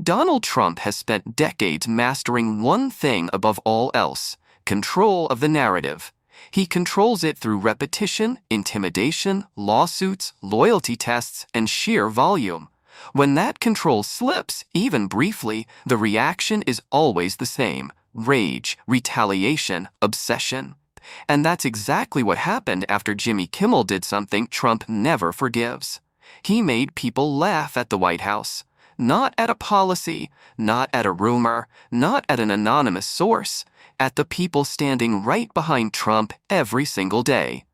Donald Trump has spent decades mastering one thing above all else: control of the narrative. He controls it through repetition, intimidation, lawsuits, loyalty tests, and sheer volume. When that control slips, even briefly, the reaction is always the same: rage, retaliation, obsession. And that's exactly what happened after Jimmy Kimmel did something Trump never forgives. He made people laugh at the White House. Not at a policy, not at a rumor, not at an anonymous source, at the people standing right behind Trump every single day.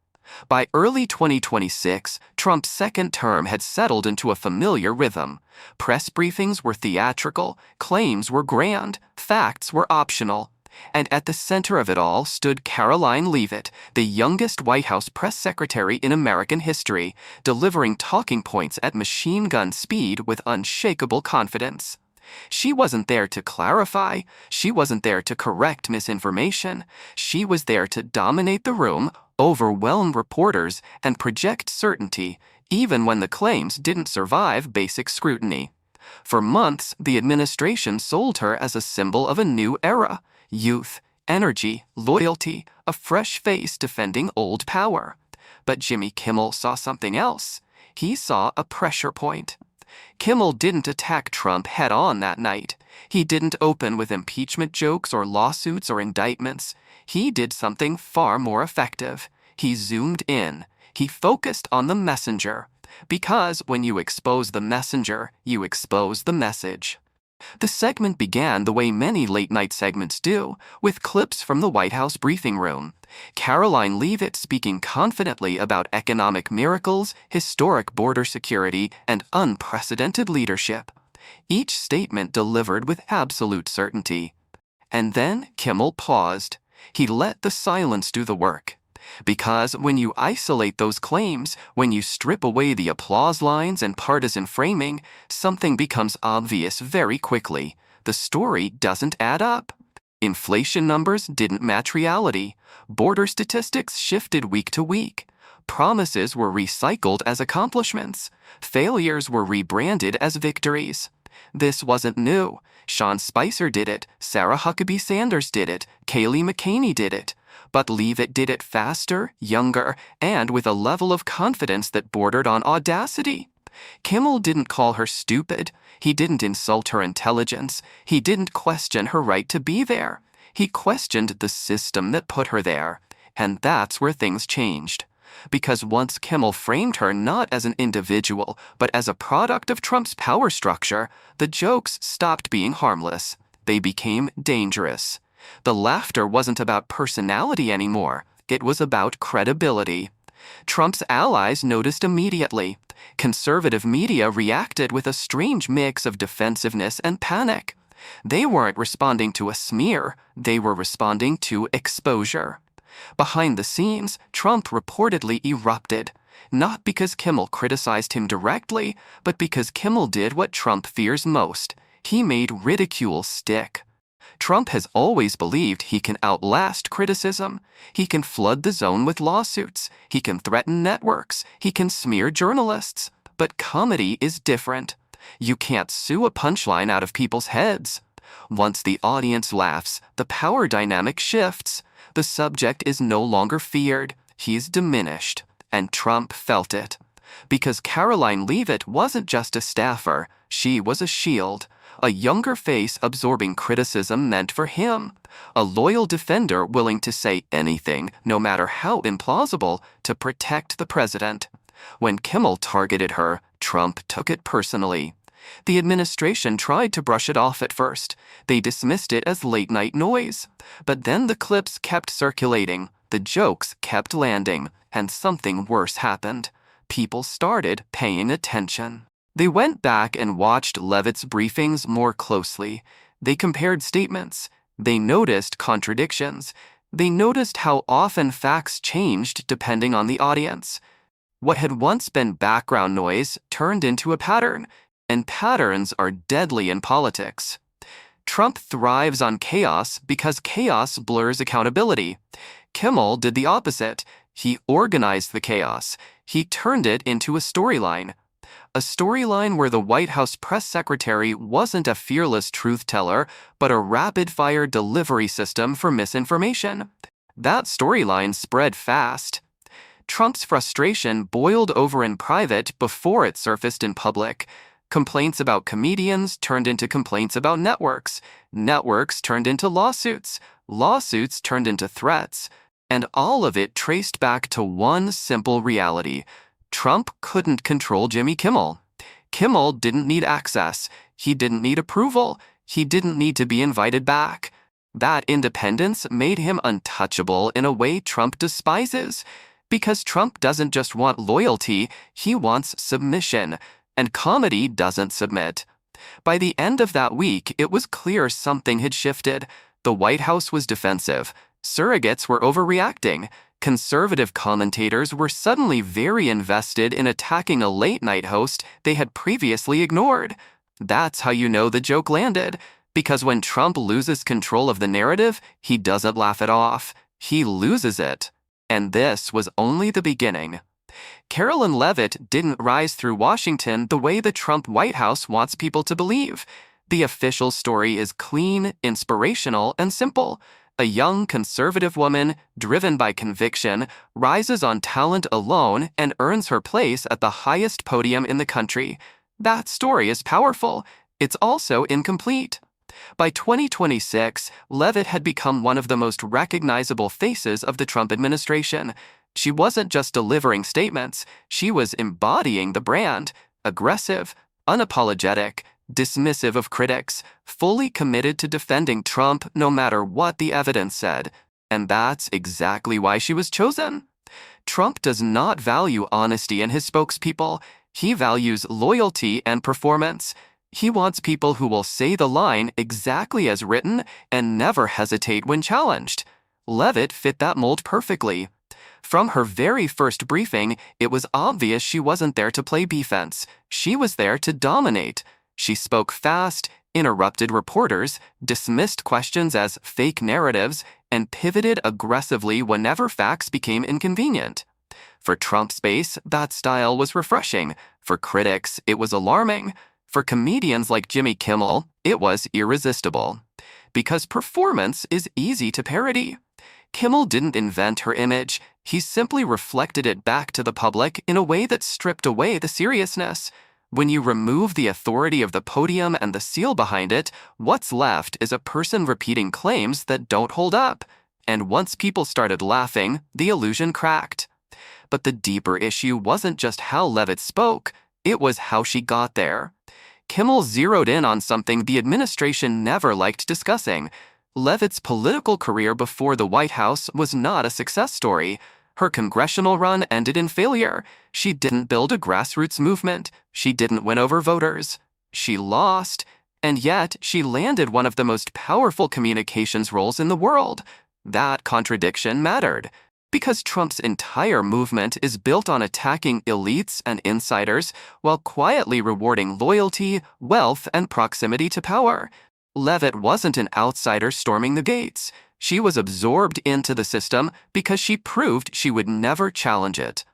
By early 2026, Trump's second term had settled into a familiar rhythm. Press briefings were theatrical, claims were grand, facts were optional. And at the center of it all stood Karoline Leavitt, the youngest White House press secretary in American history, delivering talking points at machine gun speed with unshakable confidence. She wasn't there to clarify, she wasn't there to correct misinformation, she was there to dominate the room, overwhelm reporters, and project certainty, even when the claims didn't survive basic scrutiny. For months, the administration sold her as a symbol of a new era: youth, energy, loyalty, a fresh face defending old power. But Jimmy Kimmel saw something else. He saw a pressure point. Kimmel didn't attack Trump head-on that night. He didn't open with impeachment jokes or lawsuits or indictments. He did something far more effective. He zoomed in. He focused on the messenger. Because when you expose the messenger, you expose the message. The segment began the way many late-night segments do, with clips from the White House briefing room. Karoline Leavitt speaking confidently about economic miracles, historic border security, and unprecedented leadership. Each statement delivered with absolute certainty. And then Kimmel paused. He let the silence do the work. Because when you isolate those claims, when you strip away the applause lines and partisan framing, something becomes obvious very quickly. The story doesn't add up. Inflation numbers didn't match reality. Border statistics shifted week to week. Promises were recycled as accomplishments. Failures were rebranded as victories. This wasn't new. Sean Spicer did it. Sarah Huckabee Sanders did it. Kayleigh McEnany did it. But Leavitt did it faster, younger, and with a level of confidence that bordered on audacity. Kimmel didn't call her stupid. He didn't insult her intelligence. He didn't question her right to be there. He questioned the system that put her there. And that's where things changed. Because once Kimmel framed her not as an individual, but as a product of Trump's power structure, the jokes stopped being harmless. They became dangerous. The laughter wasn't about personality anymore. It was about credibility. Trump's allies noticed immediately. Conservative media reacted with a strange mix of defensiveness and panic. They weren't responding to a smear. They were responding to exposure. Behind the scenes, Trump reportedly erupted. Not because Kimmel criticized him directly, but because Kimmel did what Trump fears most. He made ridicule stick. Trump has always believed he can outlast criticism. He can flood the zone with lawsuits. He can threaten networks. He can smear journalists. But comedy is different. You can't sue a punchline out of people's heads. Once the audience laughs, the power dynamic shifts. The subject is no longer feared. He's diminished. And Trump felt it. Because Karoline Leavitt wasn't just a staffer. She was a shield. A younger face absorbing criticism meant for him. A loyal defender willing to say anything, no matter how implausible, to protect the president. When Kimmel targeted her, Trump took it personally. The administration tried to brush it off at first. They dismissed it as late-night noise. But then the clips kept circulating, the jokes kept landing, and something worse happened. People started paying attention. They went back and watched Leavitt's briefings more closely. They compared statements. They noticed contradictions. They noticed how often facts changed depending on the audience. What had once been background noise turned into a pattern, and patterns are deadly in politics. Trump thrives on chaos because chaos blurs accountability. Kimmel did the opposite. He organized the chaos. He turned it into a storyline. a storyline where the White House press secretary wasn't a fearless truth-teller, but a rapid-fire delivery system for misinformation. That storyline spread fast. Trump's frustration boiled over in private before it surfaced in public. Complaints about comedians turned into complaints about networks. Networks turned into lawsuits. Lawsuits turned into threats. And all of it traced back to one simple reality. Trump couldn't control Jimmy Kimmel. Kimmel didn't need access. He didn't need approval. He didn't need to be invited back. That independence made him untouchable in a way Trump despises. Because Trump doesn't just want loyalty, he wants submission. And comedy doesn't submit. By the end of that week, it was clear something had shifted. The White House was defensive. Surrogates were overreacting. Conservative commentators were suddenly very invested in attacking a late-night host they had previously ignored. That's how you know the joke landed. Because when Trump loses control of the narrative, he doesn't laugh it off. He loses it. And this was only the beginning. Karoline Leavitt didn't rise through Washington the way the Trump White House wants people to believe. The official story is clean, inspirational, and simple. A young conservative woman, driven by conviction, rises on talent alone and earns her place at the highest podium in the country. That story is powerful. It's also incomplete. By 2026, Leavitt had become one of the most recognizable faces of the Trump administration. She wasn't just delivering statements, she was embodying the brand, aggressive, unapologetic, dismissive of critics, fully committed to defending Trump no matter what the evidence said. And that's exactly why she was chosen. Trump does not value honesty in his spokespeople. He values loyalty and performance. He wants people who will say the line exactly as written and never hesitate when challenged. Leavitt fit that mold perfectly. From her very first briefing, it was obvious she wasn't there to play defense. She was there to dominate. She spoke fast, interrupted reporters, dismissed questions as fake narratives, and pivoted aggressively whenever facts became inconvenient. For Trump's base, that style was refreshing. For critics, it was alarming. For comedians like Jimmy Kimmel, it was irresistible. Because performance is easy to parody. Kimmel didn't invent her image. He simply reflected it back to the public in a way that stripped away the seriousness. When you remove the authority of the podium and the seal behind it, what's left is a person repeating claims that don't hold up. And once people started laughing, the illusion cracked. But the deeper issue wasn't just how Leavitt spoke, it was how she got there. Kimmel zeroed in on something the administration never liked discussing. Leavitt's political career before the White House was not a success story. Her congressional run ended in failure. She didn't build a grassroots movement. She didn't win over voters. She lost. And yet, she landed one of the most powerful communications roles in the world. That contradiction mattered. Because Trump's entire movement is built on attacking elites and insiders while quietly rewarding loyalty, wealth, and proximity to power. Leavitt wasn't an outsider storming the gates. She was absorbed into the system because she proved she would never challenge it.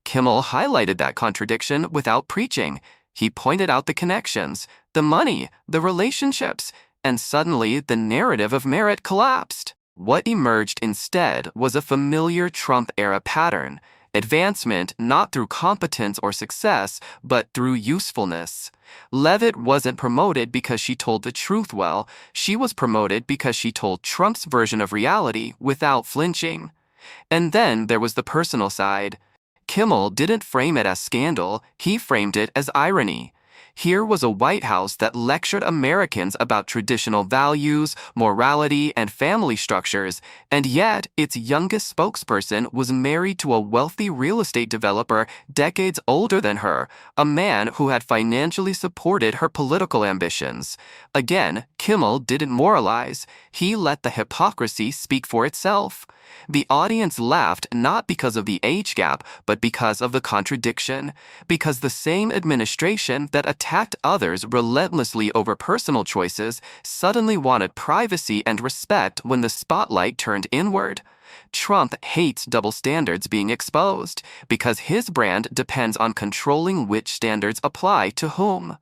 Kimmel highlighted that contradiction without preaching. He pointed out the connections, the money, the relationships, and suddenly the narrative of merit collapsed. What emerged instead was a familiar Trump-era pattern. Advancement not through competence or success, but through usefulness. Leavitt wasn't promoted because she told the truth well. She was promoted because she told Trump's version of reality without flinching. And then there was the personal side. Kimmel didn't frame it as scandal, he framed it as irony. Here was a White House that lectured Americans about traditional values, morality, and family structures, and yet its youngest spokesperson was married to a wealthy real estate developer decades older than her, a man who had financially supported her political ambitions. Again, Kimmel didn't moralize. He let the hypocrisy speak for itself. The audience laughed not because of the age gap, but because of the contradiction. Because the same administration that attacked others relentlessly over personal choices suddenly wanted privacy and respect when the spotlight turned inward. Trump hates double standards being exposed because his brand depends on controlling which standards apply to whom.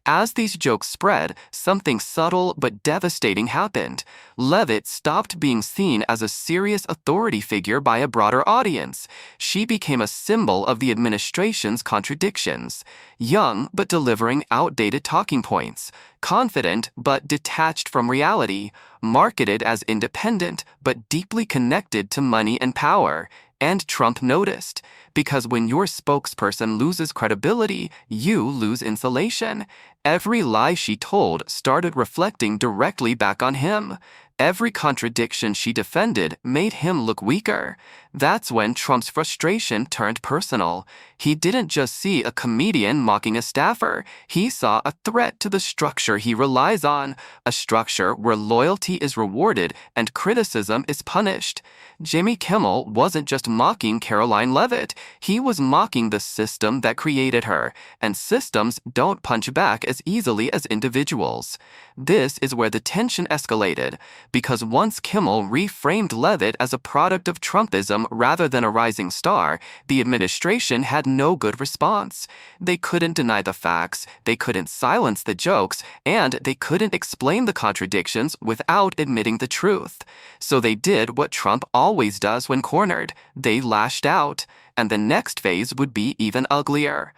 As these jokes spread, something subtle but devastating happened. Leavitt stopped being seen as a serious authority figure by a broader audience. She became a symbol of the administration's contradictions. Young but delivering outdated talking points. Confident but detached from reality. Marketed as independent but deeply connected to money and power. And Trump noticed, because when your spokesperson loses credibility, you lose insulation. Every lie she told started reflecting directly back on him. Every contradiction she defended made him look weaker. That's when Trump's frustration turned personal. He didn't just see a comedian mocking a staffer. He saw a threat to the structure he relies on, a structure where loyalty is rewarded and criticism is punished. Jimmy Kimmel wasn't just mocking Karoline Leavitt. He was mocking the system that created her, and systems don't punch back as easily as individuals. This is where the tension escalated, because once Kimmel reframed Leavitt as a product of Trumpism rather than a rising star, the administration had no good response. They couldn't deny the facts, they couldn't silence the jokes, and they couldn't explain the contradictions without admitting the truth. So they did what Trump always does when cornered. They lashed out, and the next phase would be even uglier.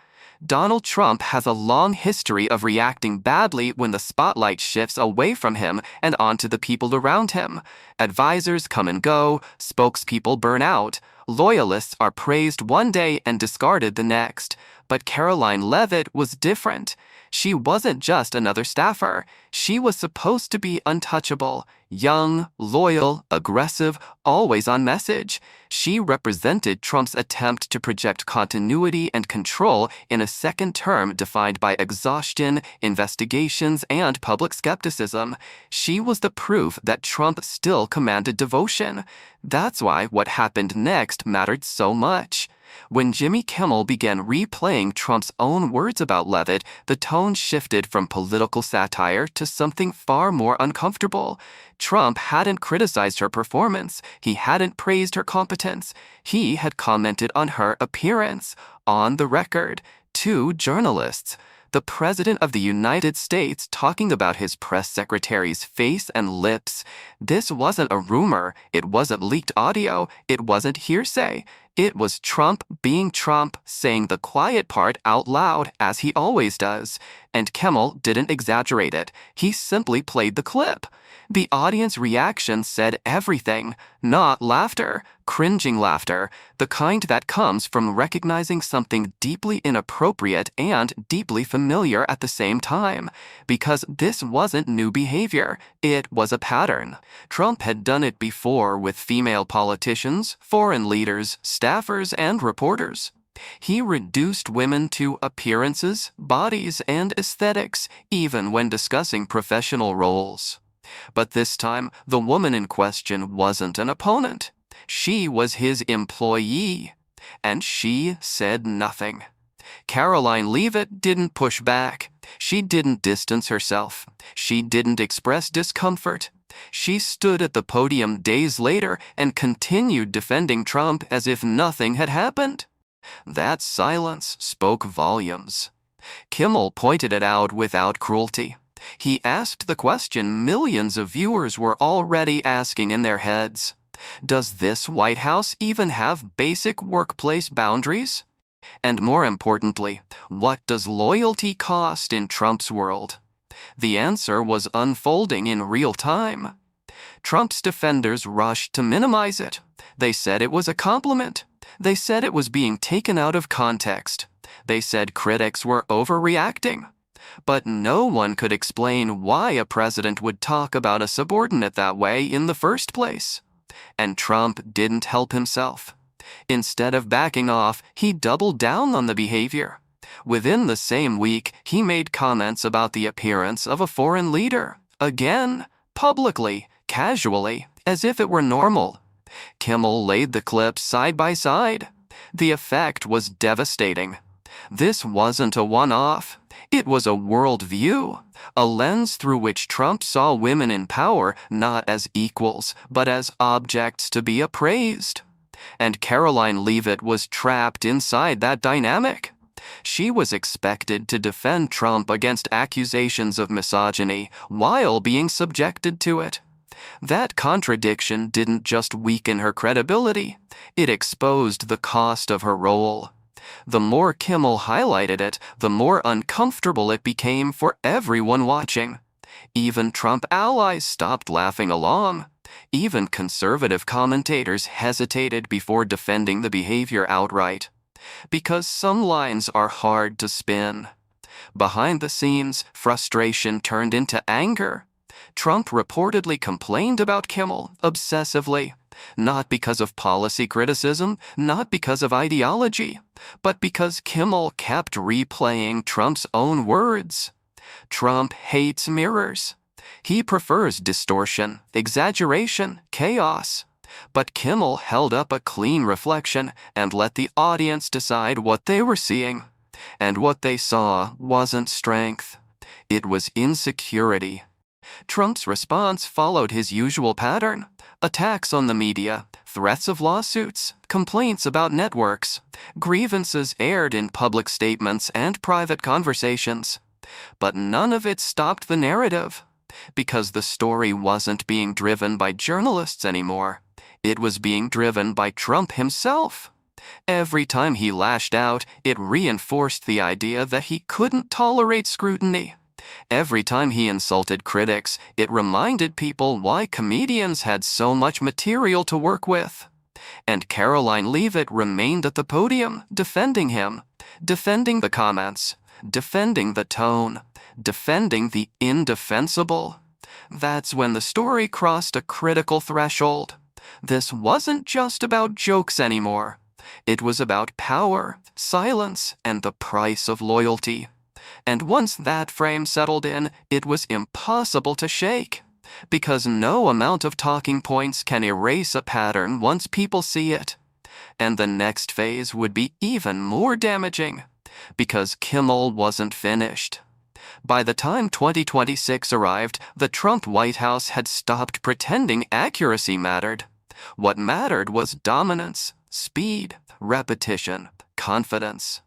Donald Trump has a long history of reacting badly when the spotlight shifts away from him and onto the people around him. Advisors come and go, spokespeople burn out, loyalists are praised one day and discarded the next. But Karoline Leavitt was different. She wasn't just another staffer. She was supposed to be untouchable, young, loyal, aggressive, always on message. She represented Trump's attempt to project continuity and control in a second term defined by exhaustion, investigations, and public skepticism. She was the proof that Trump still commanded devotion. That's why what happened next mattered so much. When Jimmy Kimmel began replaying Trump's own words about Leavitt, the tone shifted from political satire to something far more uncomfortable. Trump hadn't criticized her performance. He hadn't praised her competence. He had commented on her appearance, on the record, to journalists. The President of the United States talking about his press secretary's face and lips. This wasn't a rumor. It wasn't leaked audio. It wasn't hearsay. It was Trump being Trump, saying the quiet part out loud, as he always does. And Kimmel didn't exaggerate it. He simply played the clip. The audience reaction said everything. Not laughter, cringing laughter, the kind that comes from recognizing something deeply inappropriate and deeply familiar at the same time. Because this wasn't new behavior. It was a pattern. Trump had done it before with female politicians, foreign leaders, staffers, and reporters. He reduced women to appearances, bodies, and aesthetics, even when discussing professional roles. But this time, the woman in question wasn't an opponent. She was his employee, and she said nothing. Karoline Leavitt didn't push back. She didn't distance herself. She didn't express discomfort. She stood at the podium days later and continued defending Trump as if nothing had happened. That silence spoke volumes. Kimmel pointed it out without cruelty. He asked the question millions of viewers were already asking in their heads. Does this White House even have basic workplace boundaries? And more importantly, what does loyalty cost in Trump's world? The answer was unfolding in real time. Trump's defenders rushed to minimize it. They said it was a compliment. They said it was being taken out of context. They said critics were overreacting. But no one could explain why a president would talk about a subordinate that way in the first place. And Trump didn't help himself. Instead of backing off, he doubled down on the behavior. Within the same week, he made comments about the appearance of a foreign leader. Again, publicly, casually, as if it were normal. Kimmel laid the clips side by side. The effect was devastating. This wasn't a one-off. It was a worldview, a lens through which Trump saw women in power not as equals, but as objects to be appraised. And Karoline Leavitt was trapped inside that dynamic. She was expected to defend Trump against accusations of misogyny while being subjected to it. That contradiction didn't just weaken her credibility, it exposed the cost of her role. The more Kimmel highlighted it, the more uncomfortable it became for everyone watching. Even Trump allies stopped laughing along. Even conservative commentators hesitated before defending the behavior outright. Because some lines are hard to spin. Behind the scenes, frustration turned into anger. Trump reportedly complained about Kimmel obsessively, not because of policy criticism, not because of ideology, but because Kimmel kept replaying Trump's own words. Trump hates mirrors. He prefers distortion, exaggeration, chaos. But Kimmel held up a clean reflection and let the audience decide what they were seeing. And what they saw wasn't strength. It was insecurity. Trump's response followed his usual pattern: attacks on the media, threats of lawsuits, complaints about networks, grievances aired in public statements and private conversations. But none of it stopped the narrative, because the story wasn't being driven by journalists anymore. It was being driven by Trump himself. Every time he lashed out, it reinforced the idea that he couldn't tolerate scrutiny. Every time he insulted critics, it reminded people why comedians had so much material to work with. And Karoline Leavitt remained at the podium, defending him, defending the comments, defending the tone, defending the indefensible. That's when the story crossed a critical threshold. This wasn't just about jokes anymore. It was about power, silence, and the price of loyalty. And once that frame settled in, it was impossible to shake. Because no amount of talking points can erase a pattern once people see it. And the next phase would be even more damaging. Because Kimmel wasn't finished. By the time 2026 arrived, the Trump White House had stopped pretending accuracy mattered. What mattered was dominance, speed, repetition, confidence.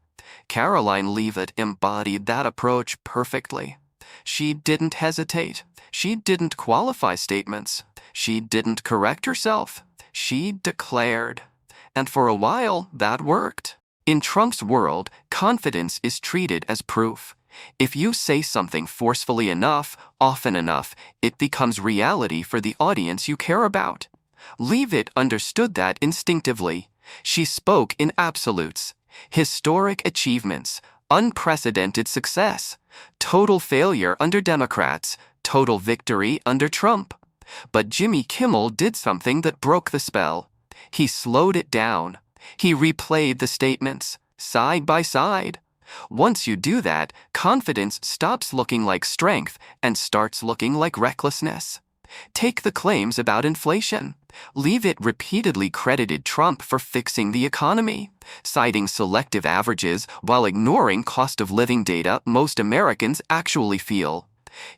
Karoline Leavitt embodied that approach perfectly. She didn't hesitate. She didn't qualify statements. She didn't correct herself. She declared. And for a while, that worked. In Trump's world, confidence is treated as proof. If you say something forcefully enough, often enough, it becomes reality for the audience you care about. Leavitt understood that instinctively. She spoke in absolutes. Historic achievements, unprecedented success, total failure under Democrats, total victory under Trump. But Jimmy Kimmel did something that broke the spell. He slowed it down. He replayed the statements, side by side. Once you do that, confidence stops looking like strength and starts looking like recklessness. Take the claims about inflation. Leavitt repeatedly credited Trump for fixing the economy, citing selective averages while ignoring cost of living data most Americans actually feel.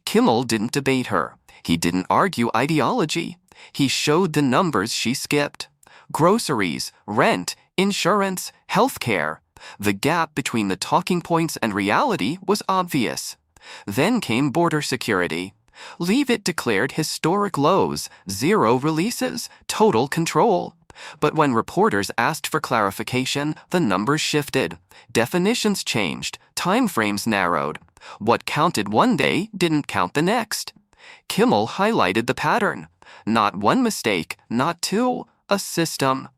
Kimmel didn't debate her. He didn't argue ideology. He showed the numbers she skipped. Groceries, rent, insurance, healthcare. The gap between the talking points and reality was obvious. Then came border security. Leavitt declared historic lows, zero releases, total control. But when reporters asked for clarification, the numbers shifted. Definitions changed. Timeframes narrowed. What counted one day didn't count the next. Kimmel highlighted the pattern. Not one mistake, not two, a system.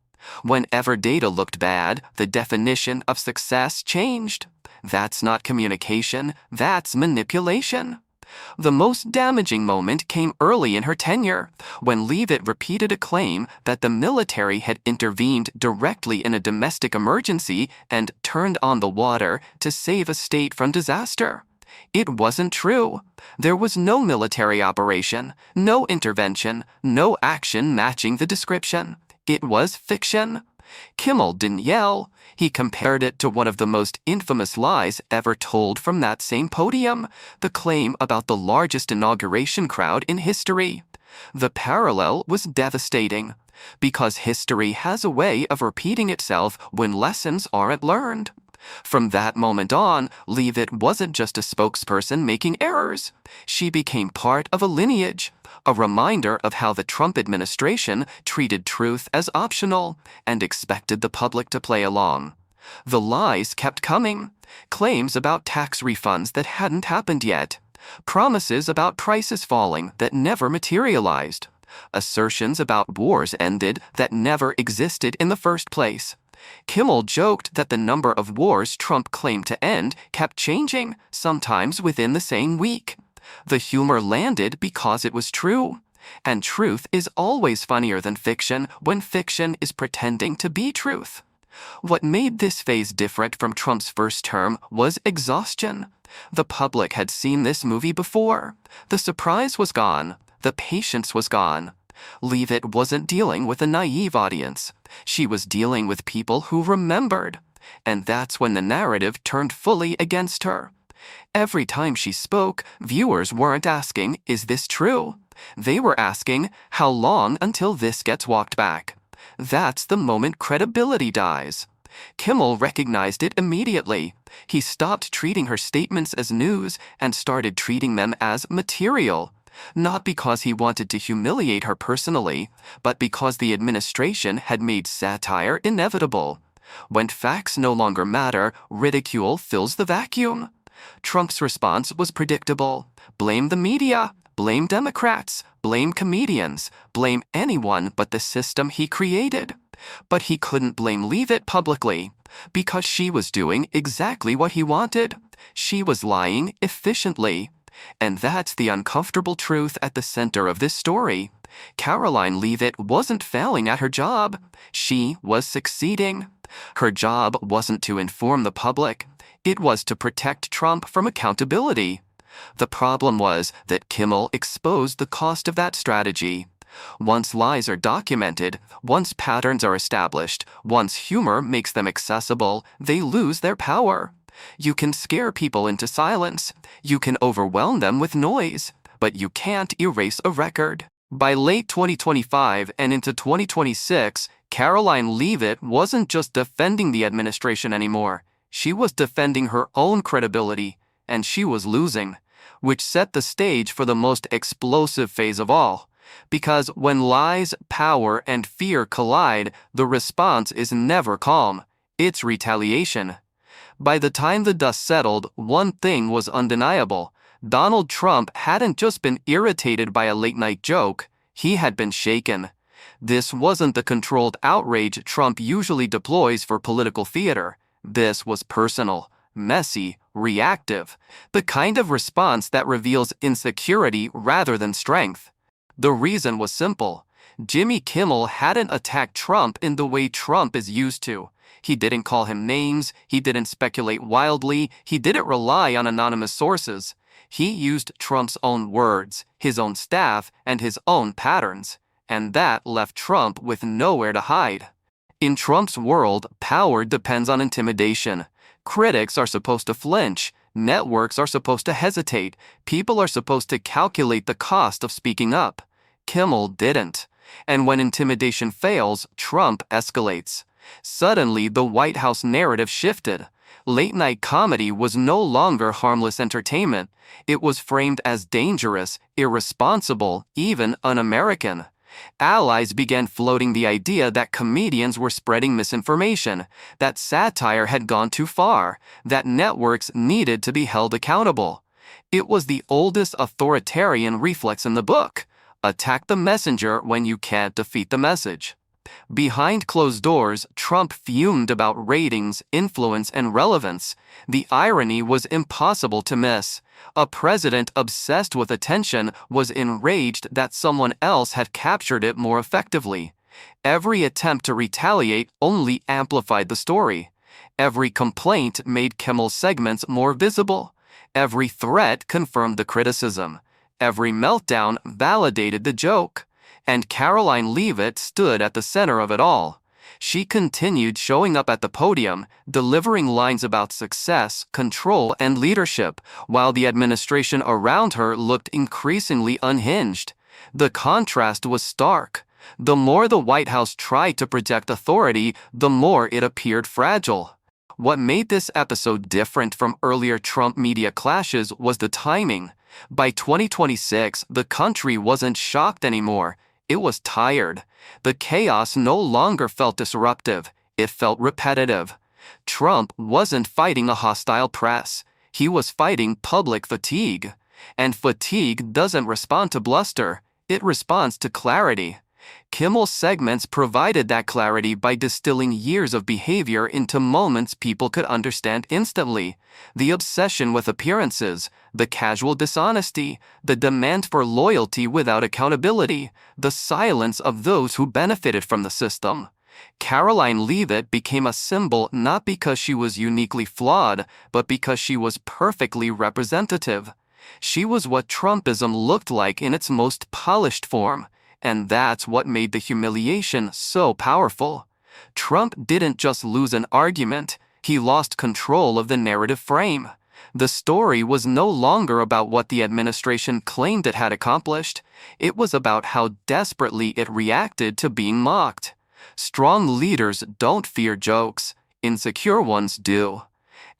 Whenever data looked bad, the definition of success changed. That's not communication, that's manipulation. The most damaging moment came early in her tenure, when Leavitt repeated a claim that the military had intervened directly in a domestic emergency and turned on the water to save a state from disaster. It wasn't true. There was no military operation, no intervention, no action matching the description. It was fiction. Kimmel didn't yell. He compared it to one of the most infamous lies ever told from that same podium, the claim about the largest inauguration crowd in history. The parallel was devastating, because history has a way of repeating itself when lessons aren't learned. From that moment on, Leavitt wasn't just a spokesperson making errors. She became part of a lineage, a reminder of how the Trump administration treated truth as optional and expected the public to play along. The lies kept coming. Claims about tax refunds that hadn't happened yet. Promises about prices falling that never materialized. Assertions about wars ended that never existed in the first place. Kimmel joked that the number of wars Trump claimed to end kept changing, sometimes within the same week. The humor landed because it was true. And truth is always funnier than fiction when fiction is pretending to be truth. What made this phase different from Trump's first term was exhaustion. The public had seen this movie before. The surprise was gone. The patience was gone. Leavitt wasn't dealing with a naive audience. She was dealing with people who remembered. And that's when the narrative turned fully against her. Every time she spoke, viewers weren't asking, "Is this true?" They were asking, "How long until this gets walked back?" That's the moment credibility dies. Kimmel recognized it immediately. He stopped treating her statements as news and started treating them as material. Not because he wanted to humiliate her personally, but because the administration had made satire inevitable. When facts no longer matter, ridicule fills the vacuum. Trump's response was predictable. Blame the media, blame Democrats, blame comedians, blame anyone but the system he created. But he couldn't blame Leavitt publicly, because she was doing exactly what he wanted. She was lying efficiently. And that's the uncomfortable truth at the center of this story. Karoline Leavitt wasn't failing at her job. She was succeeding. Her job wasn't to inform the public. It was to protect Trump from accountability. The problem was that Kimmel exposed the cost of that strategy. Once lies are documented, once patterns are established, once humor makes them accessible, they lose their power. You can scare people into silence. You can overwhelm them with noise, but you can't erase a record. By late 2025 and into 2026, Karoline Leavitt wasn't just defending the administration anymore. She was defending her own credibility, and she was losing, which set the stage for the most explosive phase of all. Because when lies, power, and fear collide, the response is never calm. It's retaliation. By the time the dust settled, one thing was undeniable. Donald Trump hadn't just been irritated by a late-night joke, he had been shaken. This wasn't the controlled outrage Trump usually deploys for political theater. This was personal, messy, reactive, the kind of response that reveals insecurity rather than strength. The reason was simple. Jimmy Kimmel hadn't attacked Trump in the way Trump is used to. He didn't call him names, he didn't speculate wildly, he didn't rely on anonymous sources. He used Trump's own words, his own staff, and his own patterns. And that left Trump with nowhere to hide. In Trump's world, power depends on intimidation. Critics are supposed to flinch. Networks are supposed to hesitate. People are supposed to calculate the cost of speaking up. Kimmel didn't. And when intimidation fails, Trump escalates. Suddenly, the White House narrative shifted. Late-night comedy was no longer harmless entertainment. It was framed as dangerous, irresponsible, even un-American. Allies began floating the idea that comedians were spreading misinformation, that satire had gone too far, that networks needed to be held accountable. It was the oldest authoritarian reflex in the book. Attack the messenger when you can't defeat the message. Behind closed doors, Trump fumed about ratings, influence, and relevance. The irony was impossible to miss. A president obsessed with attention was enraged that someone else had captured it more effectively. Every attempt to retaliate only amplified the story. Every complaint made Kimmel's segments more visible. Every threat confirmed the criticism. Every meltdown validated the joke. And Karoline Leavitt stood at the center of it all. She continued showing up at the podium, delivering lines about success, control, and leadership, while the administration around her looked increasingly unhinged. The contrast was stark. The more the White House tried to project authority, the more it appeared fragile. What made this episode different from earlier Trump media clashes was the timing. By 2026, the country wasn't shocked anymore. It was tired. The chaos no longer felt disruptive. It felt repetitive. Trump wasn't fighting a hostile press. He was fighting public fatigue. And fatigue doesn't respond to bluster. It responds to clarity. Kimmel's segments provided that clarity by distilling years of behavior into moments people could understand instantly. The obsession with appearances, the casual dishonesty, the demand for loyalty without accountability, the silence of those who benefited from the system. Karoline Leavitt became a symbol not because she was uniquely flawed, but because she was perfectly representative. She was what Trumpism looked like in its most polished form. And that's what made the humiliation so powerful. Trump didn't just lose an argument, he lost control of the narrative frame. The story was no longer about what the administration claimed it had accomplished. It was about how desperately it reacted to being mocked. Strong leaders don't fear jokes, insecure ones do.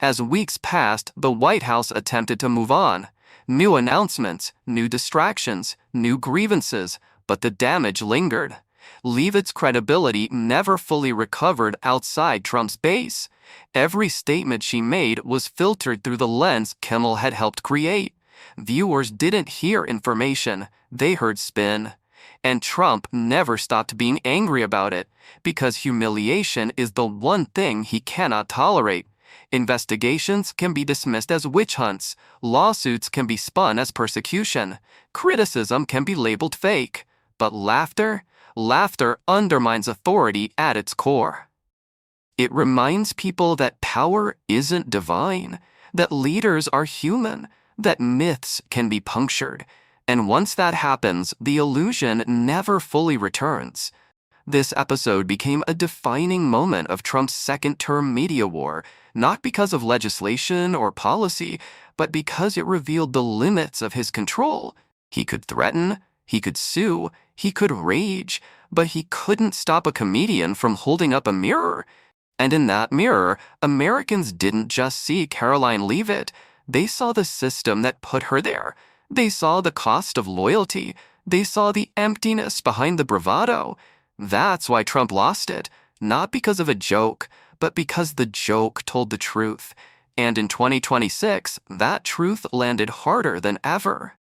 As weeks passed, the White House attempted to move on. New announcements, new distractions, new grievances, but the damage lingered. Leavitt's credibility never fully recovered outside Trump's base. Every statement she made was filtered through the lens Kimmel had helped create. Viewers didn't hear information, they heard spin. And Trump never stopped being angry about it, because humiliation is the one thing he cannot tolerate. Investigations can be dismissed as witch hunts, lawsuits can be spun as persecution, criticism can be labeled fake. But laughter undermines authority at its core. It reminds people that power isn't divine, that leaders are human, that myths can be punctured, and once that happens, the illusion never fully returns. This episode became a defining moment of Trump's second-term media war, not because of legislation or policy, but because it revealed the limits of his control. He could threaten, he could sue, he could rage, but he couldn't stop a comedian from holding up a mirror. And in that mirror, Americans didn't just see Karoline Leavitt. They saw the system that put her there. They saw the cost of loyalty. They saw the emptiness behind the bravado. That's why Trump lost it, not because of a joke, but because the joke told the truth. And in 2026, that truth landed harder than ever.